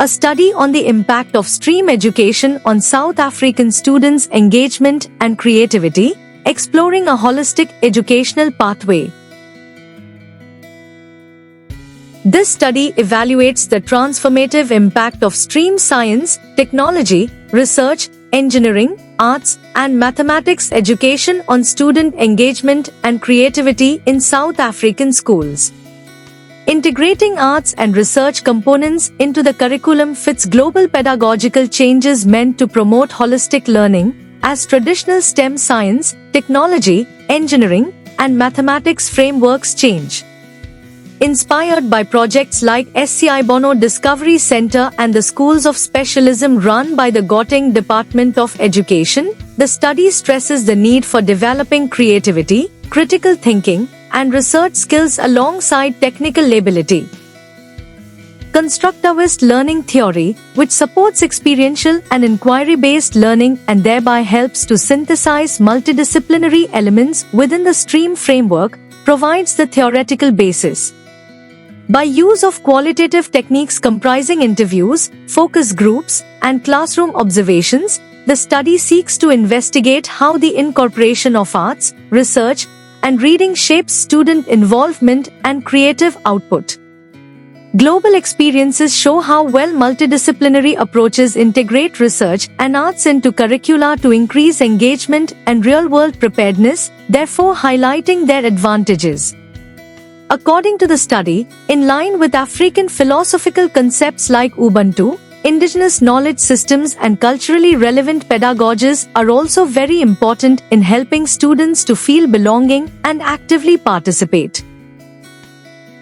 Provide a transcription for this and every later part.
A study on the impact of STEAM education on South African students' engagement and creativity, exploring a holistic educational pathway. This study evaluates the transformative impact of STEAM science, technology, research, engineering, arts, and mathematics education on student engagement and creativity in South African schools. Integrating arts and research components into the curriculum fits global pedagogical changes meant to promote holistic learning, as traditional STEM science, technology, engineering, and mathematics frameworks change. Inspired by projects like SCI Bono Discovery Center and the Schools of Specialism run by the Gauteng Department of Education, the study stresses the need for developing creativity, critical thinking, and research skills alongside technical ability. Constructivist learning theory, which supports experiential and inquiry-based learning and thereby helps to synthesize multidisciplinary elements within the STEAM framework, provides the theoretical basis. By use of qualitative techniques comprising interviews, focus groups, and classroom observations, the study seeks to investigate how the incorporation of arts, research, and reading shapes student involvement and creative output. Global experiences show how well multidisciplinary approaches integrate research and arts into curricula to increase engagement and real-world preparedness, therefore highlighting their advantages. According to the study, in line with African philosophical concepts like Ubuntu, indigenous knowledge systems and culturally relevant pedagogies are also very important in helping students to feel belonging and actively participate.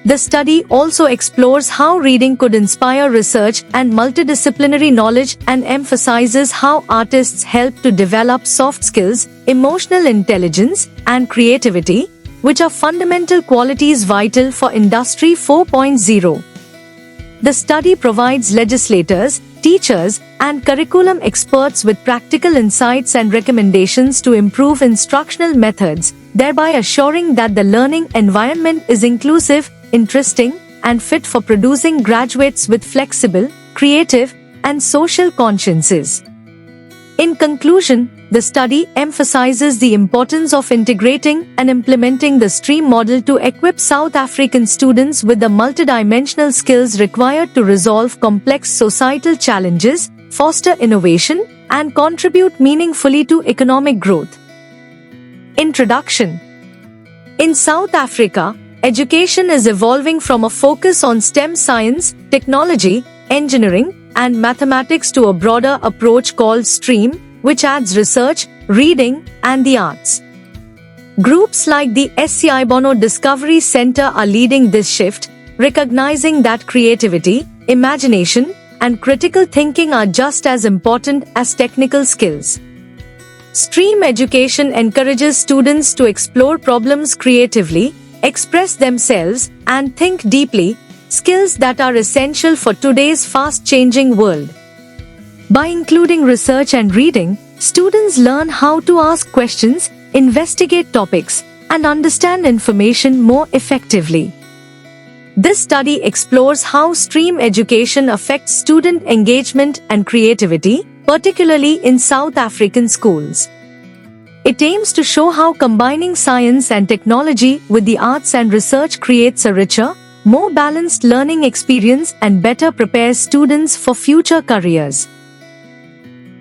The study also explores how reading could inspire research and multidisciplinary knowledge and emphasizes how artists help to develop soft skills, emotional intelligence, and creativity, which are fundamental qualities vital for Industry 4.0. The study provides legislators, teachers, and curriculum experts with practical insights and recommendations to improve instructional methods, thereby assuring that the learning environment is inclusive, interesting, and fit for producing graduates with flexible, creative, and social consciences. In conclusion, the study emphasizes the importance of integrating and implementing the STEAM model to equip South African students with the multidimensional skills required to resolve complex societal challenges, foster innovation, and contribute meaningfully to economic growth. Introduction. In South Africa, education is evolving from a focus on STEM science, technology, engineering, and mathematics to a broader approach called STEAM, which adds research, reading, and the arts. Groups like the SCI Bono Discovery Center are leading this shift, recognizing that creativity, imagination, and critical thinking are just as important as technical skills. STEAM education encourages students to explore problems creatively, express themselves, and think deeply, skills that are essential for today's fast-changing world. By including research and reading, students learn how to ask questions, investigate topics, and understand information more effectively. This study explores how STEAM education affects student engagement and creativity, particularly in South African schools. It aims to show how combining science and technology with the arts and research creates a richer, more balanced learning experience and better prepares students for future careers.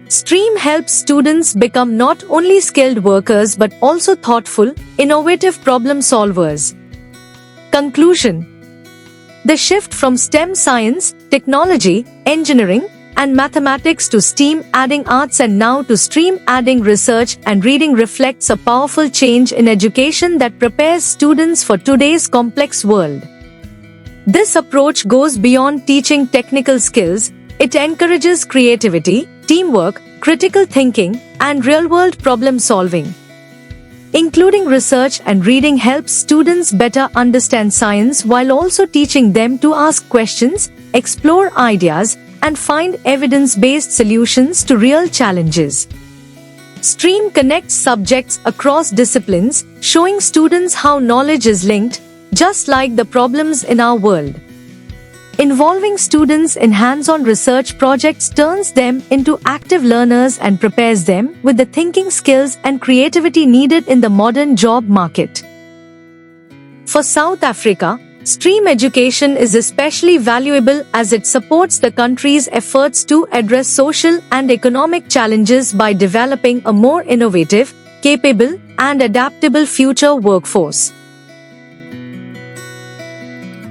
STEAM helps students become not only skilled workers but also thoughtful, innovative problem solvers. Conclusion. The shift from STEM science, technology, engineering, and mathematics to STEAM adding arts and now to STEAM adding research and reading reflects a powerful change in education that prepares students for today's complex world. This approach goes beyond teaching technical skills. It encourages creativity, teamwork, critical thinking, and real-world problem solving. Including research and reading helps students better understand science while also teaching them to ask questions, explore ideas, and find evidence-based solutions to real challenges. STEAM connects subjects across disciplines, showing students how knowledge is linked, just like the problems in our world. Involving students in hands-on research projects turns them into active learners and prepares them with the thinking skills and creativity needed in the modern job market. For South Africa, STEAM education is especially valuable as it supports the country's efforts to address social and economic challenges by developing a more innovative, capable, and adaptable future workforce.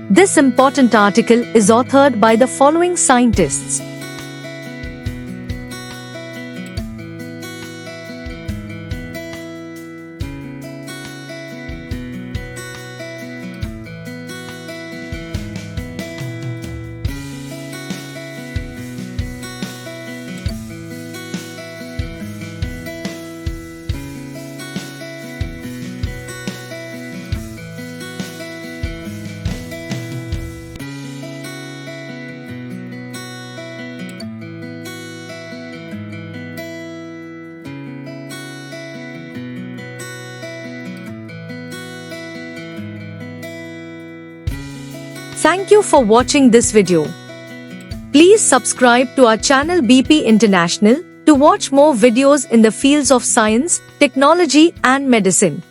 This important article is authored by the following scientists. Thank you for watching this video. Please subscribe to our channel BP International to watch more videos in the fields of science, technology and medicine.